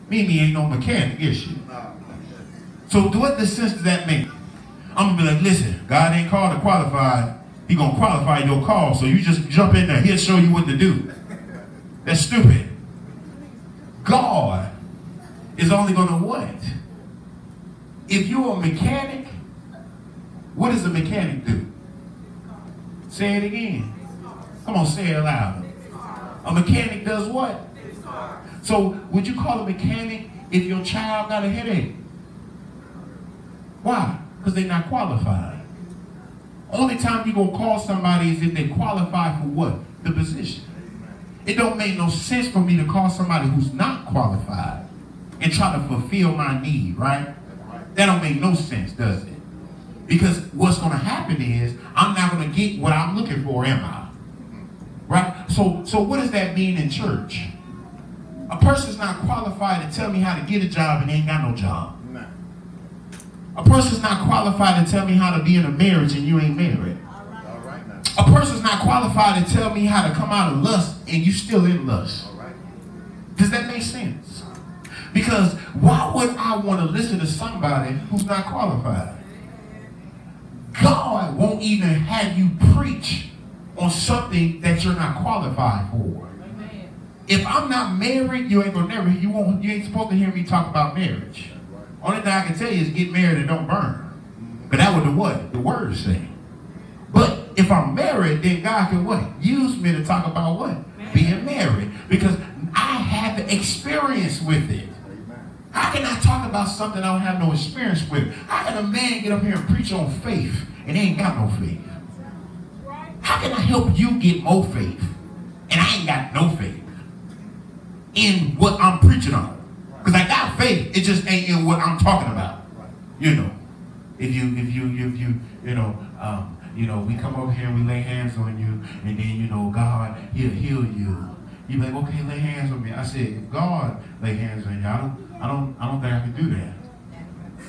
Mimi ain't no mechanic, is she? So what the sense does that make? I'm gonna be like, listen, God ain't called to qualify. He gonna qualify your call, so you just jump in there. He'll show you what to do. That's stupid. God is only gonna what? If you're a mechanic, what does a mechanic do? Say it again. Come on, say it louder. A mechanic does what? So would you call a mechanic if your child got a headache? Why? Because they're not qualified. Only time you're going to call somebody is if they qualify for what? The position. It don't make no sense for me to call somebody who's not qualified and try to fulfill my need, right? That don't make no sense, does it? Because what's going to happen is I'm not going to get what I'm looking for, am I? Right? So what does that mean in church? A person's not qualified to tell me how to get a job and they ain't got no job. A person's not qualified to tell me how to be in a marriage and you ain't married. A person's not qualified to tell me how to come out of lust and you still in lust. Does that make sense? Because why would I want to listen to somebody who's not qualified? God won't even have you preach on something that you're not qualified for. If I'm not married, you ain't gonna never, you ain't supposed to hear me talk about marriage. Only thing I can tell you is get married and don't burn. But that was the what? The word say. But if I'm married, then God can what? Use me to talk about what? Being married. Because I have the experience with it. How can I talk about something I don't have no experience with? How can a man get up here and preach on faith and they ain't got no faith? How can I help you get more faith and I ain't got no faith in what I'm preaching on? Because I got faith, it just ain't in what I'm talking about. You know, if you we come over here and we lay hands on you, and then you know God, He'll heal you. You be like, okay, lay hands on me. I said, if God lay hands on you, I don't think I can do that.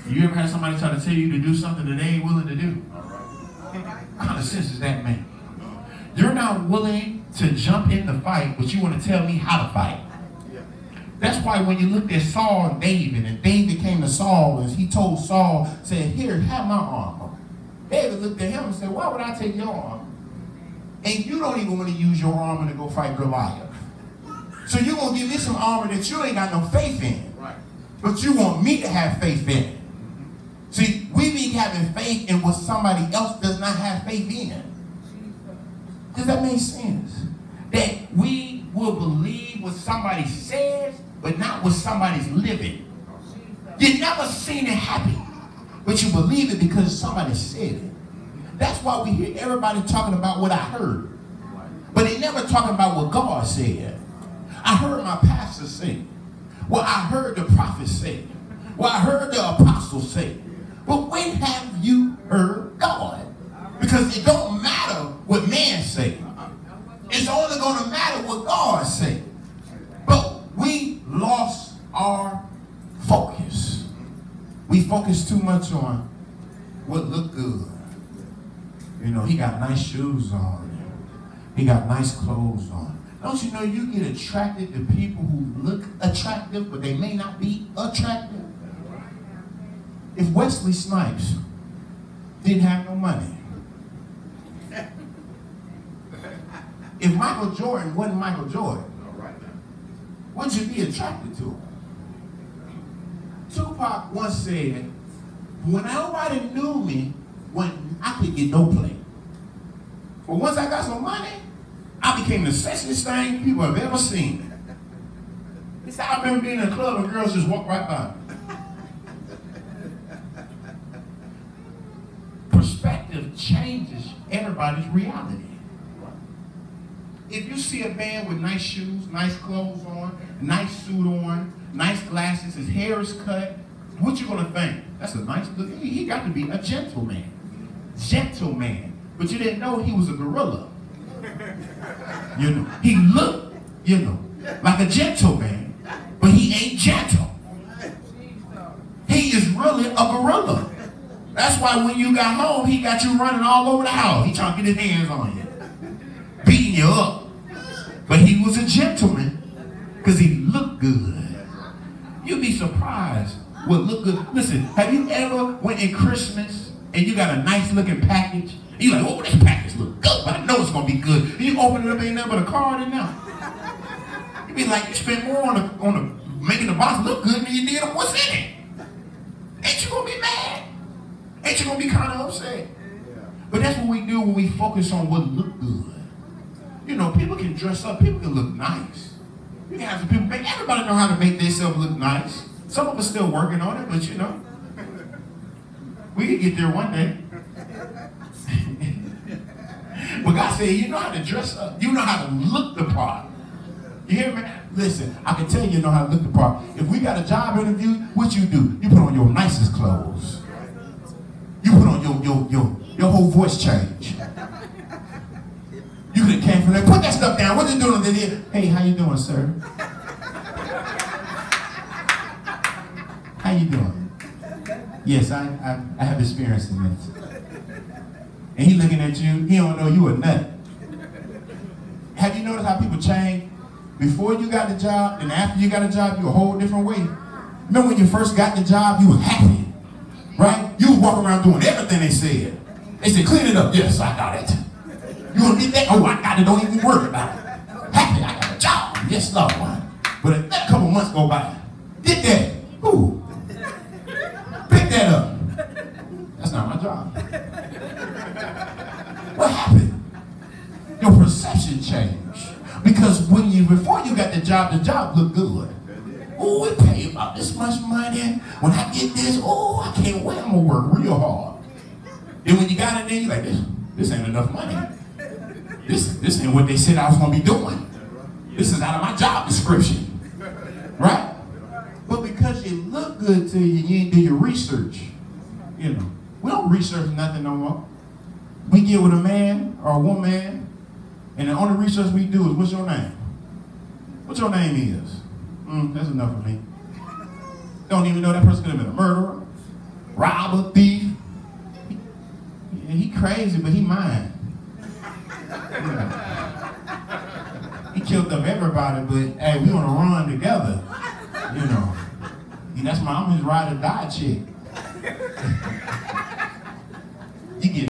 You ever had somebody try to tell you to do something that they ain't willing to do? What kind of sense does that make? You're not willing to jump in the fight, but you want to tell me how to fight. That's why when you looked at Saul and David came to Saul, and he told Saul, said, here, have my armor. David looked at him and said, why would I take your armor? And you don't even want to use your armor to go fight Goliath. So you're going to give me some armor that you ain't got no faith in. But you want me to have faith in. See, we be having faith in what somebody else does not have faith in. Does that make sense? That we will believe what somebody says, but not what somebody's living. You never seen it happen, but you believe it because somebody said it. That's why we hear everybody talking about what I heard, but they never talking about what God said. I heard my pastor say, well, I heard the prophet say, well, I heard the apostle say. But when have you heard God? Because it don't matter what man say. It's only going to matter what God say. But we lost our focus. We focus too much on what looked good. You know, he got nice shoes on. He got nice clothes on. Don't you know you get attracted to people who look attractive, but they may not be attractive? If Wesley Snipes didn't have no money, if Michael Jordan wasn't Michael Jordan, would you be attracted to him? Tupac once said, when nobody knew me, when I could get no play. But once I got some money, I became the sexiest thing people have ever seen. He said, I remember being in a club and girls just walk right by me. Perspective changes everybody's reality. If you see a man with nice shoes, nice clothes on, nice suit on, nice glasses, his hair is cut, what you gonna think? That's a nice look. He got to be a gentleman. Gentleman. But you didn't know he was a gorilla. You know, he looked, you know, like a gentleman, but he ain't gentle. He is really a gorilla. That's why when you got home, he got you running all over the house. He trying to get his hands on you, beating you up. But he was a gentleman because he looked good. You'd be surprised what look good. Listen, have you ever went in Christmas and you got a nice looking package? And you're like, oh, this package look good, but I know it's gonna be good. And you open it up, ain't nothing but a card in there. You be like, you spend more on making the box look good than you did on what's in it. Ain't you gonna be mad? Ain't you gonna be kind of upset? But that's what we do when we focus on what look good. You know, people can dress up, people can look nice. You can have some people everybody know how to make themselves look nice. Some of us still working on it, but you know, we can get there one day. But God said, you know how to dress up. You know how to look the part. You hear me? Listen, I can tell you know how to look the part. If we got a job interview, what you do? You put on your nicest clothes. You put on your whole voice change. You could have came from there. Put that stuff down. What you doing over there? Hey, how you doing, sir? How you doing? Yes, I have experience in this. And he looking at you, he don't know you a nut. Have you noticed how people change? Before you got the job and after you got a job, you a whole different way. Remember when you first got the job, you were happy, right? You was walking around doing everything they said. They said, clean it up. Yes, I got it. You gonna get that? Oh, I got it. Don't even worry about it. Happy, I got a job. Yes, Lord. But a couple months go by. Get that. Ooh. Pick that up. That's not my job. What happened? Your perception changed. Because before you got the job looked good. Oh, it pay about this much money. When I get this, oh, I can't wait. I'm gonna work real hard. Then when you got it, then you're like, this ain't enough money. This ain't what they said I was gonna be doing. This is out of my job description, right? But because you look good to you, you ain't do your research. You know, we don't research nothing no more. We get with a man or a woman, and the only research we do is, what's your name? What your name is? That's enough for me. Don't even know that person could have been a murderer, robber, thief. He crazy, but he mine. Yeah. He killed up everybody, but hey, we on a run together. You know, that's I'm his ride or die chick. You get